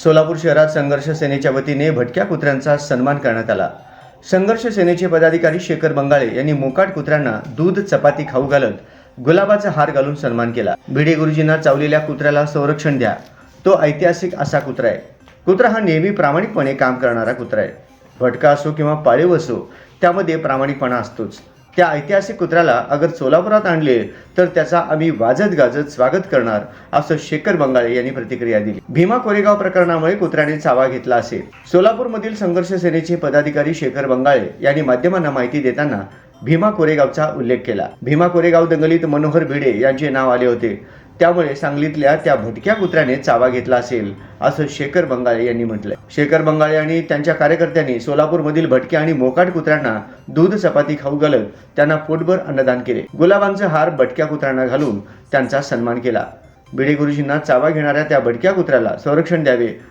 सोलापूर शहरात संघर्ष सेनेच्या वतीने भटक्या कुत्र्यांचा सन्मान करण्यात आला। संघर्ष सेनेचे पदाधिकारी शेखर बंगाळे यांनी मोकाट कुत्र्यांना दूध चपाती खाऊ घालत गुलाबाचा हार घालून सन्मान केला। भिडे गुरुजींना चावलेल्या कुत्र्याला संरक्षण द्या, तो ऐतिहासिक असा कुत्रा आहे। कुत्रा हा नेहमी प्रामाणिकपणे काम करणारा कुत्रा आहे। भटका असो किंवा पाळीव असो, त्यामध्ये प्रामाणिकपणा असतोच। त्या ऐतिहासिक कुत्र्याला अगर सोलापुरात आणले तर त्याचा आम्ही वाजत गाजत स्वागत करणार, असं शेखर बंगाळे यांनी प्रतिक्रिया दिली। भीमा कोरेगाव प्रकरणामुळे कुत्र्याने चावा घेतला असेल। सोलापूरमधील संघर्ष सेनेचे पदाधिकारी शेखर बंगाळे यांनी माध्यमांना माहिती देताना भीमा कोरेगावचा उल्लेख केला। भीमा कोरेगाव दंगलीत मनोहर भिडे यांचे नाव आले होते, त्यामुळे सांगलीतल्या त्या भटक्या कुत्र्याने चावा घेतला असेल, असं शेखर बंगाळे यांनी म्हटलंय। शेखर बंगाळे आणि त्यांच्या कार्यकर्त्यांनी सोलापूरमधील भटक्या आणि मोकाट कुत्र्यांना दूध चपाती खाऊ घालत त्यांना पोटभर अन्नदान केले। गुलाबांचा हार भटक्या कुत्र्यांना घालून त्यांचा सन्मान केला। भिडे गुरुजींना चावा घेणाऱ्या त्या भटक्या कुत्र्याला संरक्षण द्यावे